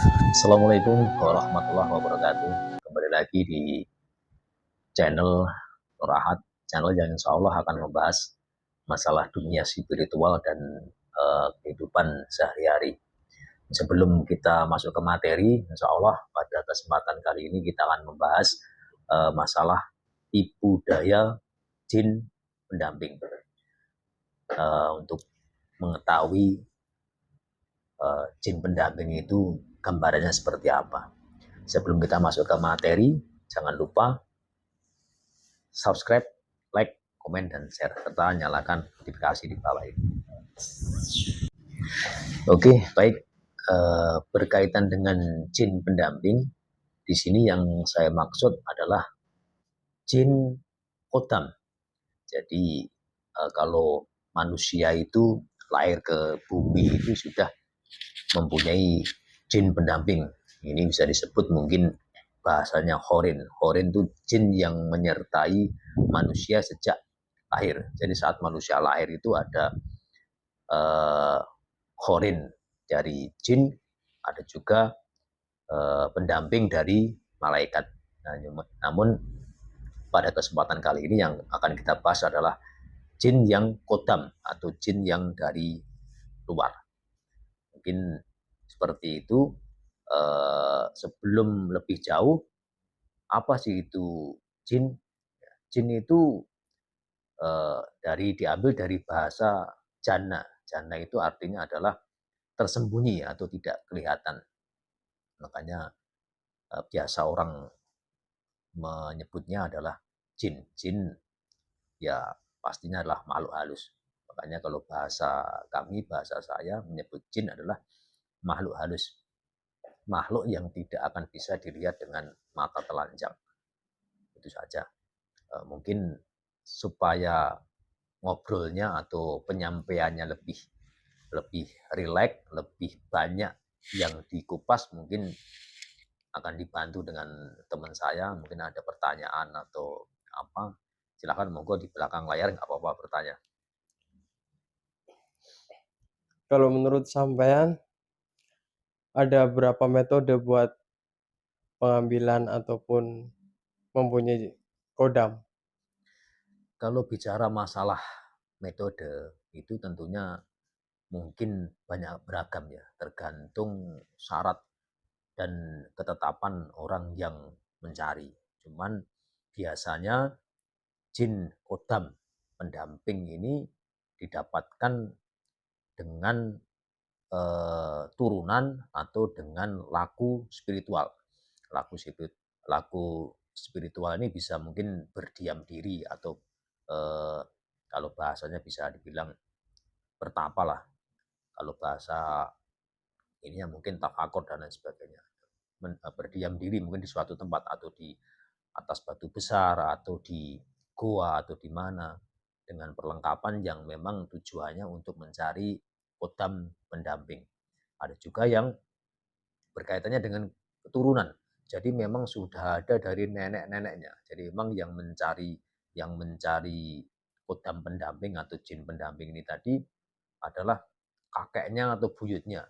Assalamualaikum warahmatullahi wabarakatuh. Kembali lagi di channel Nurahat, channel yang insya Allah akan membahas masalah dunia spiritual dan kehidupan sehari-hari. Sebelum kita masuk ke materi, insya Allah pada kesempatan kali ini kita akan membahas masalah tipu daya jin pendamping. Untuk mengetahui jin pendamping itu gambarannya seperti apa. Sebelum kita masuk ke materi, jangan lupa subscribe, like, komen, dan share, serta nyalakan notifikasi di bawah ini. Oke, baik. Berkaitan dengan jin pendamping, di sini yang saya maksud adalah jin kodam. Jadi kalau manusia itu lahir ke bumi itu sudah mempunyai jin pendamping. Ini bisa disebut mungkin bahasanya Horin. Horin itu jin yang menyertai manusia sejak lahir. Jadi saat manusia lahir itu ada Horin dari jin, ada juga pendamping dari malaikat. Namun pada kesempatan kali ini yang akan kita bahas adalah jin yang kodam atau jin yang dari luar. Mungkin seperti itu. Sebelum lebih jauh, apa sih itu jin? Jin itu diambil dari bahasa jana. Jana itu artinya adalah tersembunyi atau tidak kelihatan. Makanya biasa orang menyebutnya adalah jin. Jin ya pastinya adalah makhluk halus. Makanya kalau bahasa kami, bahasa saya menyebut jin adalah makhluk halus. Makhluk yang tidak akan bisa dilihat dengan mata telanjang. Itu saja. Mungkin supaya ngobrolnya atau penyampaiannya lebih rileks, lebih banyak yang dikupas, mungkin akan dibantu dengan teman saya. Mungkin ada pertanyaan atau apa, silahkan monggo di belakang layar, nggak apa-apa bertanya. Kalau menurut sampean, ada berapa metode buat pengambilan ataupun mempunyai kodam? Kalau bicara masalah metode, itu tentunya mungkin banyak beragam ya, tergantung syarat dan ketetapan orang yang mencari. Cuman biasanya jin kodam pendamping ini didapatkan dengan turunan atau dengan laku spiritual. Laku spiritual ini bisa mungkin berdiam diri atau kalau bahasanya bisa dibilang bertapa lah. Kalau bahasa ini ya mungkin tafakur dan lain sebagainya. Berdiam diri mungkin di suatu tempat atau di atas batu besar atau di goa atau di mana dengan perlengkapan yang memang tujuannya untuk mencari kodam pendamping. Ada juga yang berkaitannya dengan keturunan. Jadi memang sudah ada dari nenek-neneknya. Jadi memang yang mencari kodam pendamping atau jin pendamping ini tadi adalah kakeknya atau buyutnya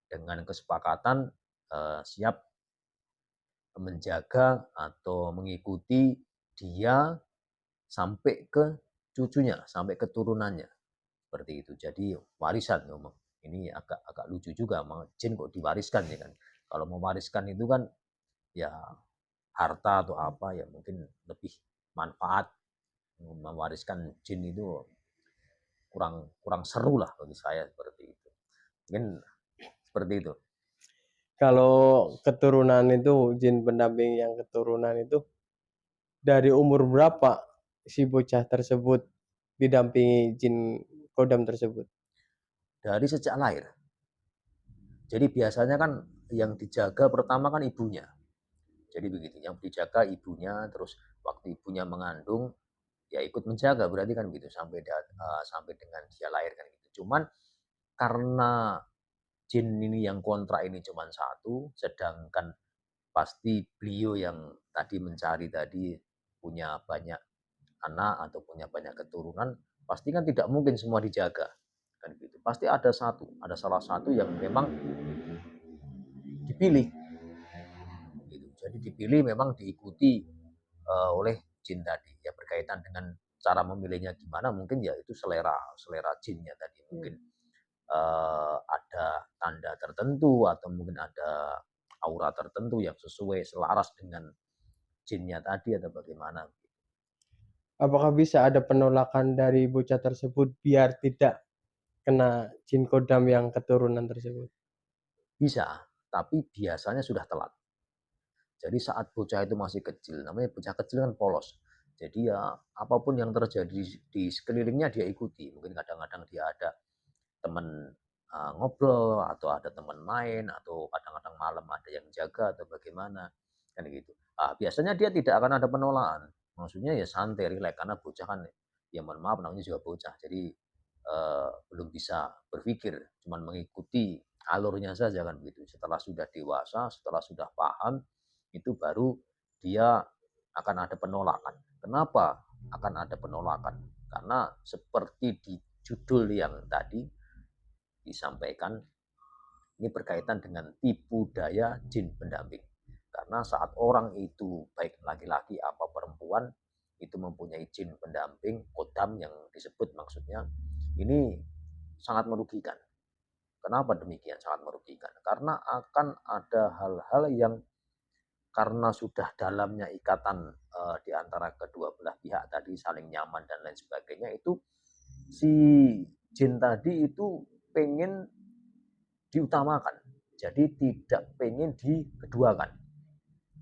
dengan kesepakatan siap menjaga atau mengikuti dia sampai ke cucunya, sampai keturunannya. Seperti itu. Jadi warisan ngomong. Ini agak lucu juga, jin kok diwariskan ya kan. Kalau mewariskan itu kan ya harta atau apa ya mungkin lebih manfaat. Mewariskan jin itu kurang kurang seru lah bagi saya seperti itu. Mungkin seperti itu. Kalau keturunan itu, jin pendamping yang keturunan itu, dari umur berapa si bocah tersebut didampingi jin kodam tersebut? Dari sejak lahir. Jadi biasanya kan yang dijaga pertama kan ibunya. Jadi begitu, yang dijaga ibunya, terus waktu ibunya mengandung ya ikut menjaga, berarti kan gitu sampai dengan dia lahir kan gitu. Cuman karena jin ini yang kontrak ini cuma satu, sedangkan pasti beliau yang tadi mencari tadi punya banyak anak atau punya banyak keturunan, pasti kan tidak mungkin semua dijaga kan gitu. Pasti ada salah satu yang memang dipilih gitu. Jadi dipilih memang diikuti oleh jin tadi ya, berkaitan dengan cara memilihnya gimana, mungkin ya itu selera selera jinnya tadi, mungkin ada tanda tertentu atau mungkin ada aura tertentu yang sesuai selaras dengan jinnya tadi atau bagaimana. Apakah bisa ada penolakan dari bocah tersebut biar tidak kena jin kodam yang keturunan tersebut? Bisa, tapi biasanya sudah telat. Jadi saat bocah itu masih kecil, namanya bocah kecil kan polos. Jadi ya apapun yang terjadi di sekelilingnya dia ikuti. Mungkin kadang-kadang dia ada teman ngobrol atau ada teman main atau kadang-kadang malam ada yang jaga atau bagaimana kan gitu. Biasanya dia tidak akan ada penolakan. Maksudnya ya santai, rileks karena bocah kan ya mohon maaf namanya juga bocah. Jadi belum bisa berpikir, cuman mengikuti alurnya saja kan begitu. Setelah sudah dewasa, setelah sudah paham, itu baru dia akan ada penolakan. Kenapa akan ada penolakan? Karena seperti di judul yang tadi disampaikan, ini berkaitan dengan tipu daya jin pendamping. Karena saat orang itu baik laki-laki apa perempuan itu mempunyai jin pendamping, kodam yang disebut maksudnya, ini sangat merugikan. Kenapa demikian sangat merugikan? Karena akan ada hal-hal yang karena sudah dalamnya ikatan di antara kedua belah pihak tadi saling nyaman dan lain sebagainya, itu si jin tadi itu pengen diutamakan. Jadi tidak pengen dikeduakan.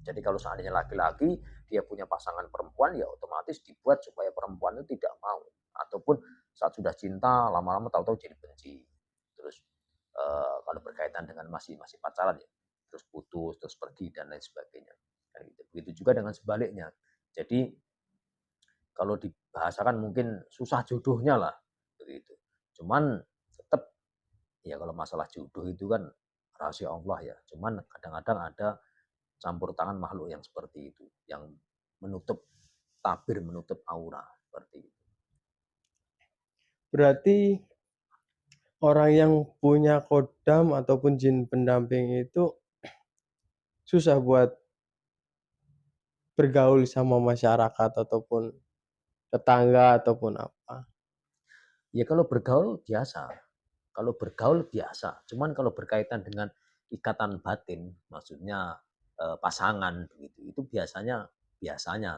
Jadi kalau seandainya laki-laki dia punya pasangan perempuan ya otomatis dibuat supaya perempuan itu tidak mau, ataupun saat sudah cinta lama-lama tahu-tahu jadi benci. Terus kalau berkaitan dengan masih masih pacaran ya terus putus, terus pergi dan lain sebagainya. Dan begitu juga dengan sebaliknya. Jadi kalau dibahasakan mungkin susah jodohnya lah begitu. Cuman tetap ya kalau masalah jodoh itu kan rahasia Allah ya. Cuman kadang-kadang ada campur tangan makhluk yang seperti itu, yang menutup tabir, menutup aura seperti itu. Berarti orang yang punya kodam ataupun jin pendamping itu susah buat bergaul sama masyarakat ataupun tetangga ataupun apa. Ya kalau bergaul biasa. Cuman kalau berkaitan dengan ikatan batin, maksudnya pasangan begitu, itu biasanya,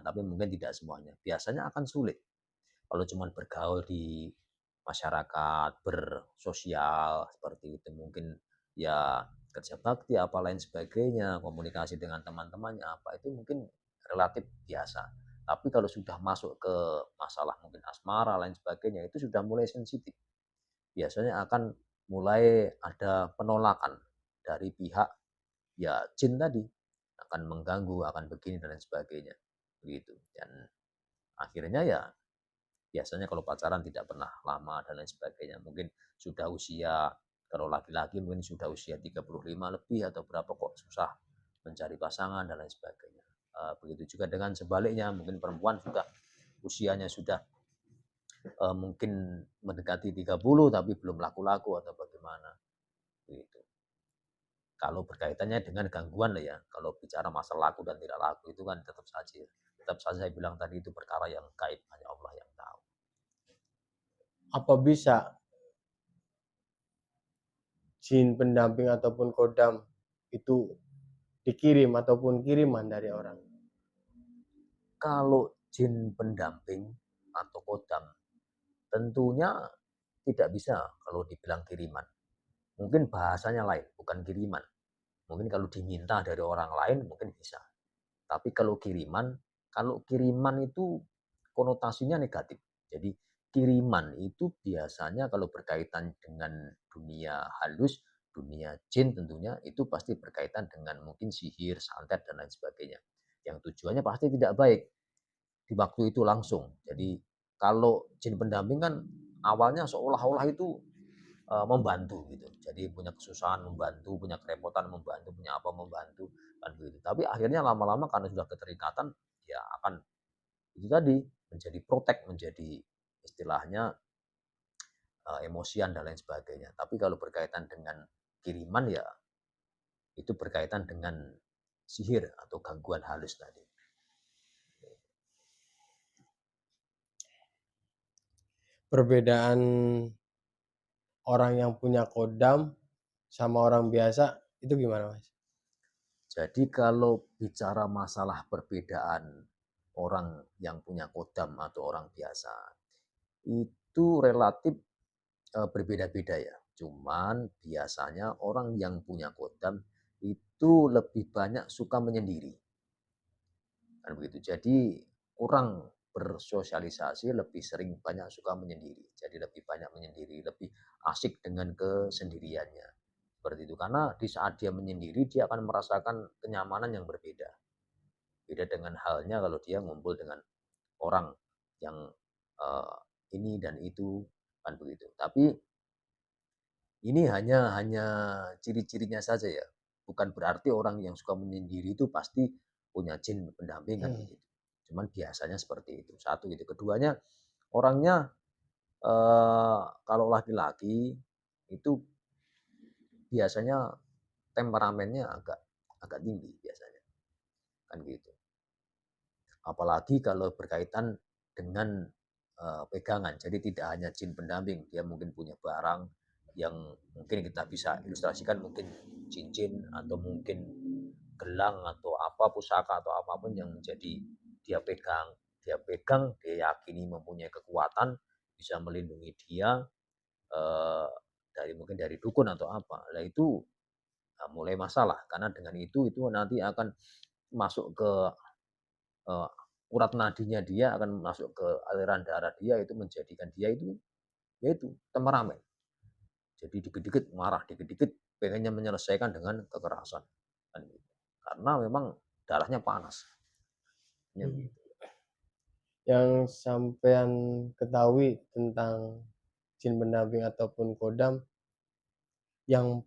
tapi mungkin tidak semuanya. Biasanya akan sulit. Kalau cuman bergaul di masyarakat, bersosial seperti itu, mungkin ya kerja bakti apa lain sebagainya, komunikasi dengan teman-temannya apa itu mungkin relatif biasa. Tapi kalau sudah masuk ke masalah mungkin asmara lain sebagainya itu sudah mulai sensitif. Biasanya akan mulai ada penolakan dari pihak ya jin tadi, akan mengganggu, akan begini dan lain sebagainya. Begitu. Dan akhirnya ya biasanya kalau pacaran tidak pernah lama dan lain sebagainya. Mungkin sudah usia, kalau laki-laki mungkin sudah usia 35 lebih atau berapa kok susah mencari pasangan dan lain sebagainya. Begitu juga dengan sebaliknya, mungkin perempuan sudah usianya sudah mungkin mendekati 30 tapi belum laku-laku atau bagaimana. Begitu. Kalau berkaitannya dengan gangguan lah ya, kalau bicara masalah laku dan tidak laku itu kan tetap saja saya bilang tadi itu perkara yang gaib, hanya Allah yang tahu. Apa bisa jin pendamping ataupun kodam itu dikirim ataupun kiriman dari orang? Kalau jin pendamping atau kodam, tentunya tidak bisa kalau dibilang kiriman. Mungkin bahasanya lain, bukan kiriman. Mungkin kalau diminta dari orang lain mungkin bisa. Tapi kalau kiriman itu konotasinya negatif. Jadi kiriman itu biasanya kalau berkaitan dengan dunia halus, dunia jin tentunya itu pasti berkaitan dengan mungkin sihir, santet dan lain sebagainya. Yang tujuannya pasti tidak baik di waktu itu langsung. Jadi kalau jin pendamping kan awalnya seolah-olah itu membantu gitu. Jadi punya kesusahan membantu, punya kerepotan membantu, punya apa membantu kan begitu. Tapi akhirnya lama-lama karena sudah keterikatan ya akan itu tadi menjadi protek, menjadi istilahnya emosian dan lain sebagainya. Tapi kalau berkaitan dengan kiriman ya itu berkaitan dengan sihir atau gangguan halus tadi. Perbedaan orang yang punya kodam sama orang biasa itu gimana, Mas? Jadi kalau bicara masalah perbedaan orang yang punya kodam atau orang biasa, itu relatif berbeda-beda ya. Cuman biasanya orang yang punya kodam itu lebih banyak suka menyendiri. Kan begitu. Jadi kurang bersosialisasi, lebih sering banyak suka menyendiri. Jadi lebih banyak menyendiri, lebih asik dengan kesendiriannya. Seperti itu. Karena di saat dia menyendiri, dia akan merasakan kenyamanan yang berbeda. Beda dengan halnya kalau dia ngumpul dengan orang yang uh, ini dan itu, kan begitu. Tapi ini hanya ciri-cirinya saja ya. Bukan berarti orang yang suka menyendiri itu pasti punya jin pendamping kan Hmm. begitu. Cuman biasanya seperti itu. Satu gitu. Keduanya orangnya kalau laki-laki itu biasanya temperamennya agak agak tinggi biasanya. Kan gitu. Apalagi kalau berkaitan dengan pegangan. Jadi tidak hanya jin pendamping, dia mungkin punya barang yang mungkin kita bisa ilustrasikan mungkin cincin atau mungkin gelang atau apa pusaka atau apapun yang menjadi dia pegang. Dia pegang, dia yakini mempunyai kekuatan bisa melindungi dia dari mungkin dari dukun atau apa. Nah itu mulai masalah karena dengan itu nanti akan masuk ke uh, urat nadinya dia akan masuk ke aliran darah dia itu menjadikan dia itu yaitu temperamen. Jadi dikit-dikit marah, dikit-dikit pengennya menyelesaikan dengan kekerasan. Kan gitu. Karena memang darahnya panas. Ya, Hmm. begitu. Yang sampean ketahui tentang jin pendamping ataupun kodam yang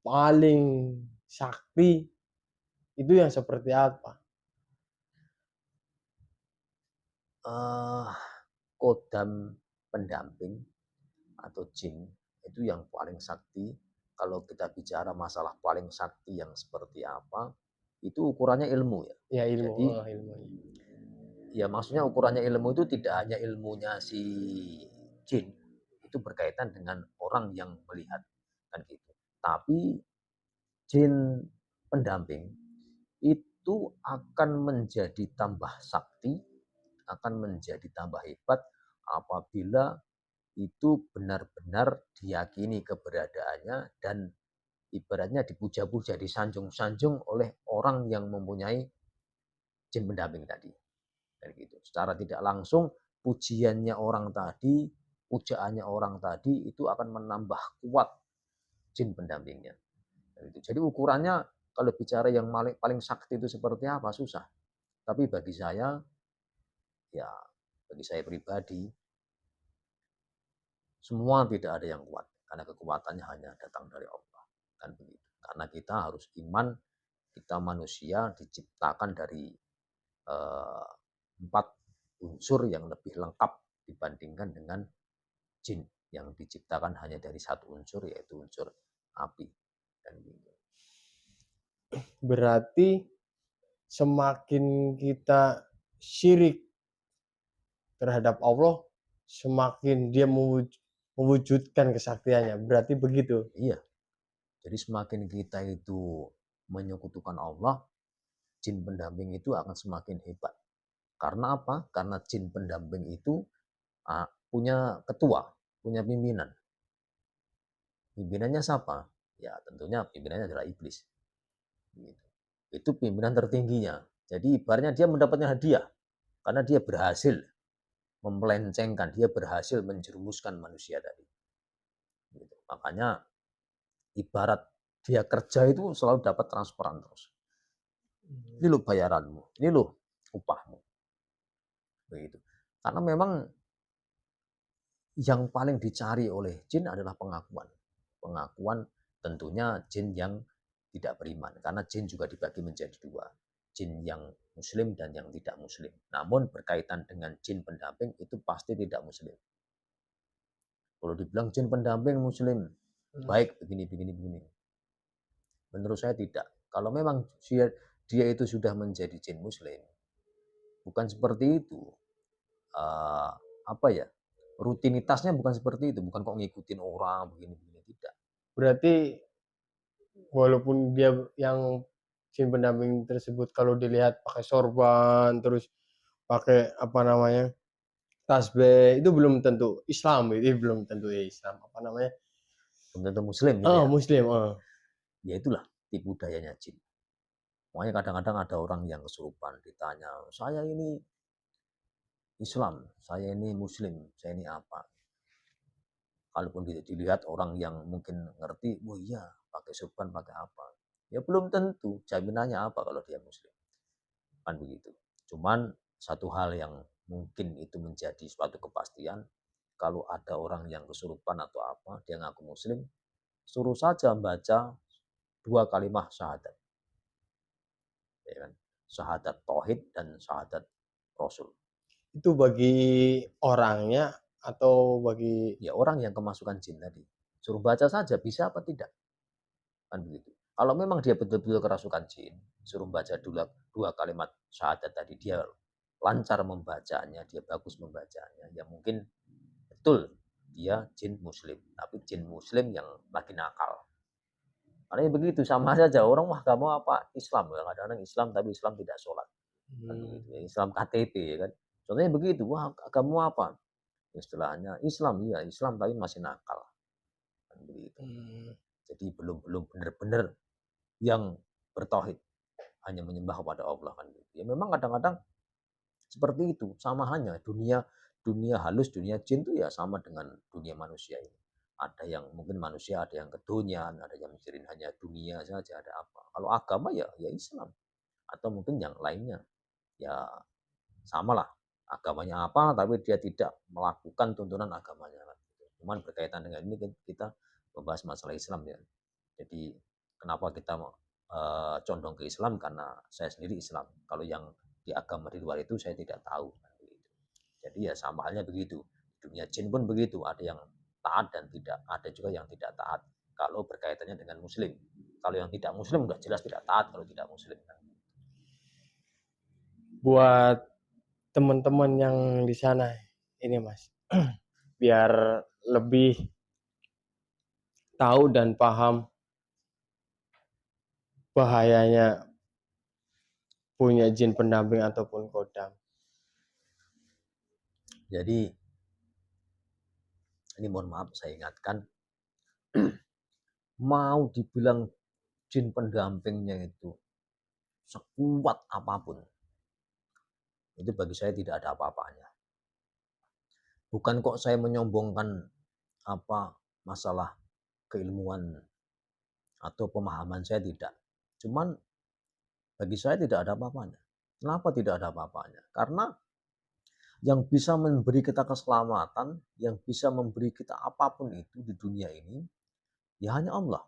paling sakti itu yang seperti apa? Uh, Kodam pendamping atau jin itu yang paling sakti. Kalau kita bicara masalah paling sakti yang seperti apa, itu ukurannya ilmu ya. Ya ilmu, Jadi oh, ilmunya. ya maksudnya ukurannya ilmu itu tidak hanya ilmunya si jin, itu berkaitan dengan orang yang melihat kan gitu. Tapi jin pendamping itu akan menjadi tambah sakti, akan menjadi tambah hebat apabila itu benar-benar diyakini keberadaannya dan ibaratnya dipuja-puja, disanjung-sanjung oleh orang yang mempunyai jin pendamping tadi. Dan gitu. Secara tidak langsung pujiannya orang tadi, pujaannya orang tadi itu akan menambah kuat jin pendampingnya. Dan gitu. Jadi ukurannya kalau bicara yang paling sakti itu seperti apa susah. Tapi bagi saya ya bagi saya pribadi semua tidak ada yang kuat karena kekuatannya hanya datang dari Allah. Kan begitu. Karena kita harus iman kita manusia diciptakan dari eh, 4 unsur yang lebih lengkap dibandingkan dengan jin yang diciptakan hanya dari satu unsur yaitu unsur api. Dan gitu. Berarti semakin kita syirik terhadap Allah, semakin dia mewujudkan kesaktiannya. Berarti begitu. Iya, jadi semakin kita itu menyekutukan Allah, jin pendamping itu akan semakin hebat. Karena apa? Karena jin pendamping itu punya ketua, punya pimpinan. Pimpinannya siapa? Ya tentunya pimpinannya adalah iblis. Gitu. Itu pimpinan tertingginya. Jadi ibaratnya dia mendapatnya hadiah karena dia berhasil mempelencengkan, dia berhasil menjerumuskan manusia tadi. Gitu. Makanya ibarat dia kerja itu selalu dapat transparan terus. Ini lo bayaranmu, ini lo upahmu. Begitu. Karena memang yang paling dicari oleh jin adalah pengakuan. Pengakuan tentunya jin yang tidak beriman. Karena jin juga dibagi menjadi dua. Jin yang muslim dan yang tidak muslim. Namun berkaitan dengan jin pendamping itu pasti tidak muslim. Kalau dibilang jin pendamping muslim, baik begini, begini, begini. Menurut saya tidak. Kalau memang dia itu sudah menjadi jin muslim, bukan seperti itu, eee, apa ya, rutinitasnya bukan seperti itu, bukan kok ngikutin orang begini-begini, tidak. Berarti walaupun dia yang jin pendamping tersebut kalau dilihat pakai sorban, terus pakai apa namanya, tasbih, itu belum tentu Islam, itu belum tentu Islam, apa namanya, Belum tentu muslim gitu ya. Muslim, Ya itulah tipu dayanya jin. Makanya kadang-kadang ada orang yang kesurupan ditanya, "Saya ini Islam, saya ini Muslim, saya ini apa?" Kalaupun dilihat orang yang mungkin ngerti, "Oh iya, pakai sorban, pakai apa?" Ya belum tentu, jaminannya apa kalau dia Muslim, kan begitu. Cuman satu hal yang mungkin itu menjadi suatu kepastian, kalau ada orang yang kesurupan atau apa, dia ngaku Muslim, suruh saja baca 2 kalimat syahadat, ya kan. Syahadat tauhid dan syahadat rasul. itu bagi orangnya atau bagi Ya orang yang kemasukan jin tadi, suruh baca saja bisa apa tidak, kan begitu. Kalau memang dia betul-betul kerasukan jin, suruh baca dua kalimat syahadat tadi, dia lancar membacanya, dia bagus membacanya, ya mungkin betul dia jin muslim, tapi jin muslim yang lagi nakal. Karena begitu sama saja orang, wah kamu apa Islam ya, kadang-kadang Islam tapi Islam tidak sholat, kan mmm, begitu ya. Islam KTP ya kan. Contohnya begitu, wah kamu apa? Istilahnya Islam, iya Islam tapi masih nakal, kan begitu. mmm, Jadi belum belum benar-benar yang bertauhid, hanya menyembah kepada Allah, kan gitu. Ya memang kadang-kadang seperti itu, sama hanya dunia dunia halus, dunia jin itu ya sama dengan dunia manusia ini. Ada yang mungkin manusia, ada yang keduniaan, ada yang mikirin hanya dunia saja, ada apa. Kalau agama ya ya Islam atau mungkin yang lainnya. Ya samalah agamanya apa tapi dia tidak melakukan tuntunan agamanya, kan gitu. Cuman berkaitan dengan ini kita membahas masalah Islam ya. Jadi kenapa kita condong ke Islam karena saya sendiri Islam. Kalau yang di agama di luar itu saya tidak tahu, kan begitu. Jadi ya sama halnya begitu. Dunia jin pun begitu, ada yang taat dan tidak, ada juga yang tidak taat. Kalau berkaitannya dengan muslim. Kalau yang tidak muslim udah jelas tidak taat kalau tidak muslim, kan. buat teman-teman yang di sana ini, Mas, biar lebih tahu dan paham bahayanya punya jin pendamping ataupun kodam. Jadi ini mohon maaf saya ingatkan, mau dibilang jin pendampingnya itu sekuat apapun, itu bagi saya tidak ada apa-apanya. Bukan kok saya menyombongkan apa masalah keilmuan atau pemahaman saya, tidak. Cuman bagi saya tidak ada apa-apanya. Kenapa tidak ada apa-apanya? Karena yang bisa memberi kita keselamatan, yang bisa memberi kita apapun itu di dunia ini, ya hanya Allah.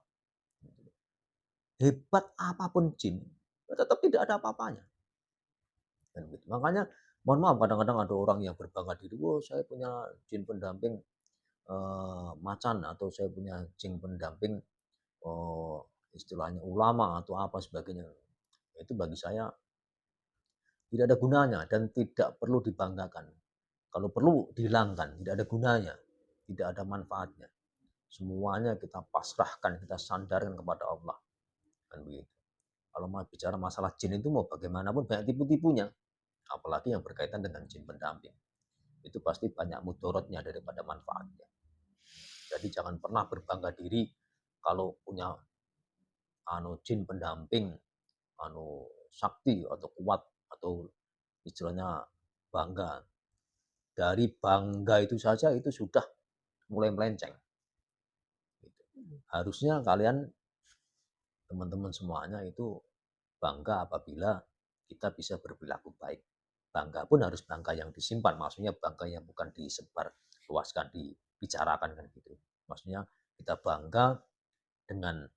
Hebat apapun jin, ya tetap tidak ada apa-apanya. Kan gitu. Makanya mohon maaf kadang-kadang ada orang yang berbangga diri, "Oh, saya punya jin pendamping macan atau saya punya jin pendamping istilahnya ulama atau apa sebagainya." Itu bagi saya tidak ada gunanya dan tidak perlu dibanggakan. Kalau perlu dihilangkan, tidak ada gunanya, tidak ada manfaatnya. Semuanya kita pasrahkan, kita sandarkan kepada Allah, kan begitu. Kalau mau bicara masalah jin itu mau bagaimanapun banyak tipu-tipunya, apalagi yang berkaitan dengan jin pendamping. Itu pasti banyak mudorotnya daripada manfaatnya. Jadi jangan pernah berbangga diri kalau punya jin pendamping sakti atau kuat atau istilahnya bangga. Dari bangga itu saja itu sudah mulai melenceng. Gitu. Harusnya kalian teman-teman semuanya itu bangga apabila kita bisa berperilaku baik. Bangga pun harus bangga yang disimpan, maksudnya bangga yang bukan disebar luaskan, dibicarakan, kan gitu. Maksudnya kita bangga dengan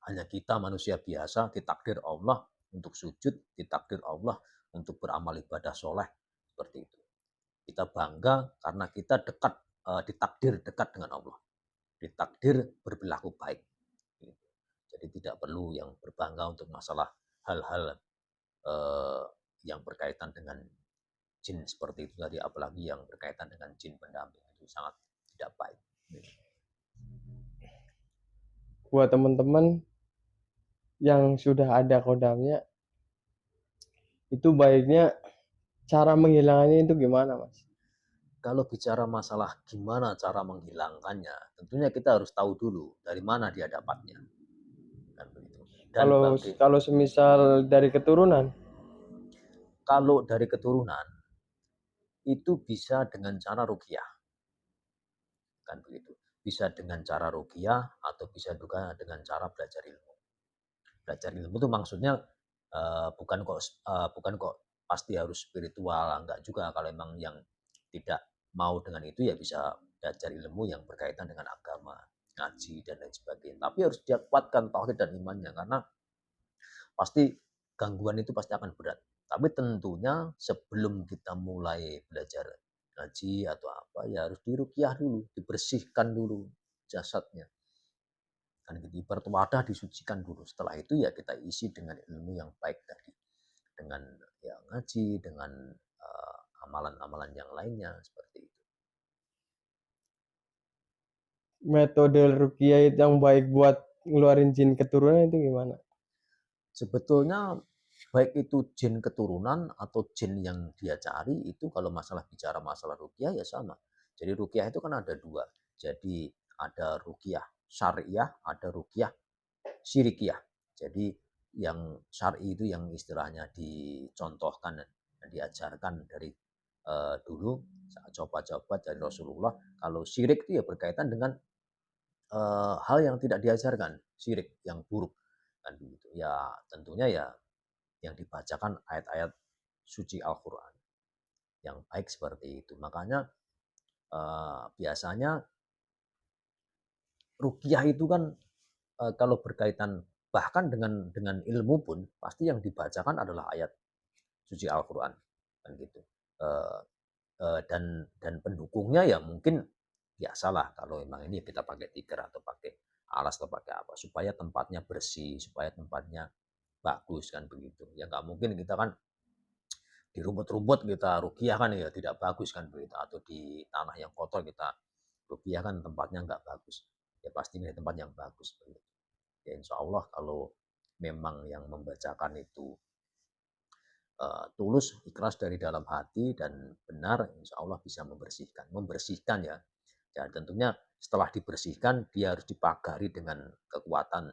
hanya kita manusia biasa, ditakdir Allah untuk sujud, ditakdir Allah untuk beramal ibadah soleh, seperti itu. Kita bangga karena kita dekat, ditakdir dekat dengan Allah, ditakdir berperilaku baik. Gitu. Jadi tidak perlu yang berbangga untuk masalah hal-hal eh, yang berkaitan dengan jin seperti itu tadi, apalagi yang berkaitan dengan jin pendamping, itu sangat tidak baik. Buat teman-teman yang sudah ada kodamnya, itu baiknya cara menghilangkannya itu gimana, Mas? Kalau bicara masalah gimana cara menghilangkannya, tentunya kita harus tahu dulu dari mana dia dapatnya, kan begitu. Dan Kalau kalau semisal dari keturunan, kalau dari keturunan itu bisa dengan cara ruqyah, kan begitu. Bisa dengan cara ruqyah atau bisa juga dengan cara belajar ilmu. Belajar ilmu itu maksudnya bukan kok pasti harus spiritual, enggak juga. Kalau memang yang tidak mau dengan itu ya bisa belajar ilmu yang berkaitan dengan agama, ngaji dan lain sebagainya. Tapi harus dia kuatkan tauhid dan imannya, karena pasti gangguan itu pasti akan berat. Tapi tentunya sebelum kita mulai belajar ngaji atau apa ya harus diruqyah dulu, dibersihkan dulu jasadnya. Kan gitu, wadah disucikan dulu. Setelah itu ya kita isi dengan ilmu yang baik tadi. Dengan ya ngaji, dengan amalan-amalan yang lainnya seperti itu. metode ruqyah yang baik buat ngeluarin jin keturunan itu gimana? Sebetulnya baik itu jin keturunan atau jin yang dia cari, itu kalau masalah bicara masalah ruqyah ya sama. Jadi ruqyah itu kan ada dua. Jadi ada ruqyah syariah, ada ruqyah syirikiyah. Jadi yang syari itu yang istilahnya dicontohkan dan diajarkan dari dulu saat coba-coba dari Rasulullah. Kalau syirik itu ya berkaitan dengan hal yang tidak diajarkan, syirik yang buruk kan begitu. Ya tentunya ya yang dibacakan ayat-ayat suci Al-Qur'an yang baik seperti itu. Makanya biasanya ruqyah itu kan kalau berkaitan bahkan dengan ilmu pun pasti yang dibacakan adalah ayat suci Al-Qur'an kan gitu. Eh, dan pendukungnya ya mungkin biasalah kalau memang ini kita pakai tikar atau pakai alas atau pakai apa supaya tempatnya bersih, supaya tempatnya bagus kan begitu. Ya nggak mungkin kita kan di rumput-rumput kita rukiah kan ya tidak bagus kan begitu, atau di tanah yang kotor kita rukiah kan tempatnya nggak bagus. Ya pasti di tempat yang bagus begitu. Ya insya Allah kalau memang yang membacakan itu tulus, ikhlas dari dalam hati dan benar, insya Allah bisa membersihkan. Membersihkan ya. Dan tentunya setelah dibersihkan, dia harus dipagari dengan kekuatan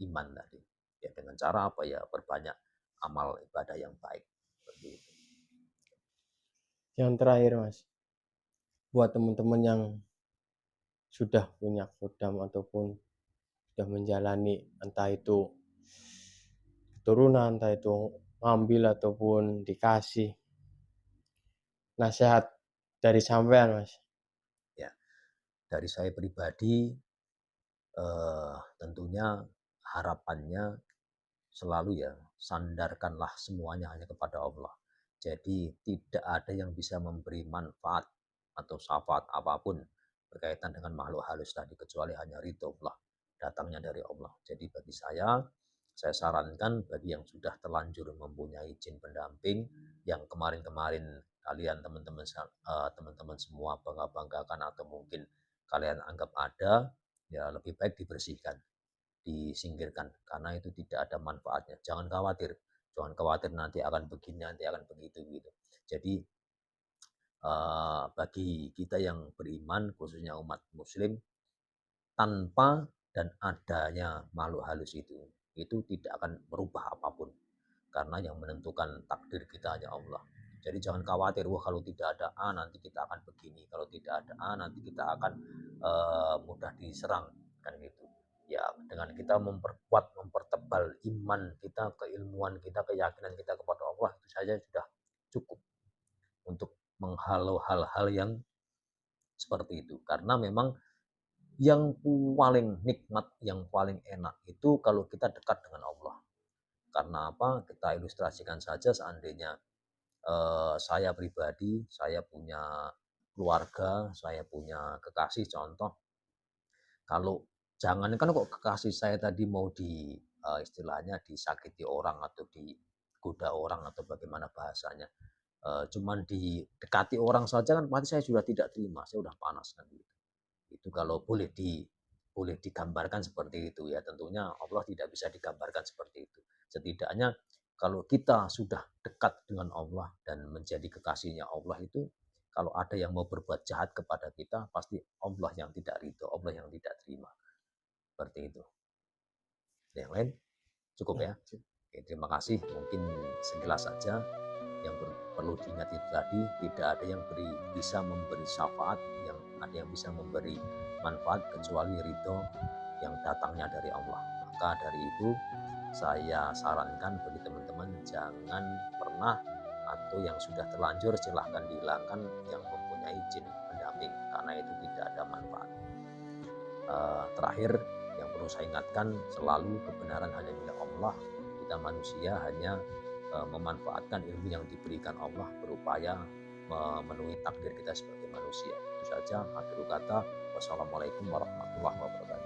iman tadi. Ya dengan cara apa ya? Berbanyak amal ibadah yang baik. Seperti itu. Yang terakhir, Mas, buat teman-teman yang sudah punya kodam ataupun sudah menjalani entah itu keturunan, entah itu ngambil ataupun dikasih, nasihat dari sampean, Mas. Ya, dari saya pribadi tentunya harapannya selalu ya sandarkanlah semuanya hanya kepada Allah. Jadi tidak ada yang bisa memberi manfaat atau syafaat apapun berkaitan dengan makhluk halus tadi kecuali hanya ridho Allah, datangnya dari Allah. Jadi bagi saya sarankan bagi yang sudah terlanjur mempunyai jin pendamping yang kemarin-kemarin kalian teman-teman semua bangga-banggakan atau mungkin kalian anggap ada, ya lebih baik dibersihkan, disingkirkan karena itu tidak ada manfaatnya. Jangan khawatir nanti akan begini, nanti akan begitu gitu. Jadi bagi kita yang beriman khususnya umat muslim, tanpa dan adanya makhluk halus itu tidak akan merubah apapun karena yang menentukan takdir kita hanya Allah. Jadi jangan khawatir, wah kalau tidak ada A nanti kita akan begini, kalau tidak ada A nanti kita akan mudah diserang kan gitu. Ya dengan kita memperkuat, mempertebal iman kita, keilmuan kita, keyakinan kita kepada Allah itu saja sudah cukup untuk menghalau hal-hal yang seperti itu. Karena memang yang paling nikmat, yang paling enak itu kalau kita dekat dengan Allah. Karena apa? Kita ilustrasikan saja seandainya saya pribadi, saya punya keluarga, saya punya kekasih contoh, kalau jangankan kok kekasih saya tadi mau istilahnya disakiti orang atau digoda orang atau bagaimana bahasanya, cuman didekati orang saja kan pasti saya sudah tidak terima, saya udah panas kan gitu. Itu kalau boleh digambarkan seperti itu ya, tentunya Allah tidak bisa digambarkan seperti itu. Setidaknya kalau kita sudah dekat dengan Allah dan menjadi kekasihnya Allah itu, kalau ada yang mau berbuat jahat kepada kita, pasti Allah yang tidak ridho, Allah yang tidak terima. Seperti itu. Yang lain cukup Nah, ya. Oke, terima kasih. Mungkin sekilas saja yang perlu diingat itu tadi, tidak ada yang bisa memberi syafaat, yang ada yang bisa memberi manfaat kecuali ridho yang datangnya dari Allah. Maka dari itu saya sarankan bagi teman-teman jangan pernah, atau yang sudah terlanjur silahkan dihilangkan, yang mempunyai jin pendamping karena itu tidak ada manfaat. Terakhir yang perlu saya ingatkan, selalu kebenaran hanya milik Allah. Kita manusia hanya memanfaatkan ilmu yang diberikan Allah, berupaya memenuhi takdir kita sebagai manusia. Itu saja. Akhir kata, wassalamualaikum warahmatullahi wabarakatuh.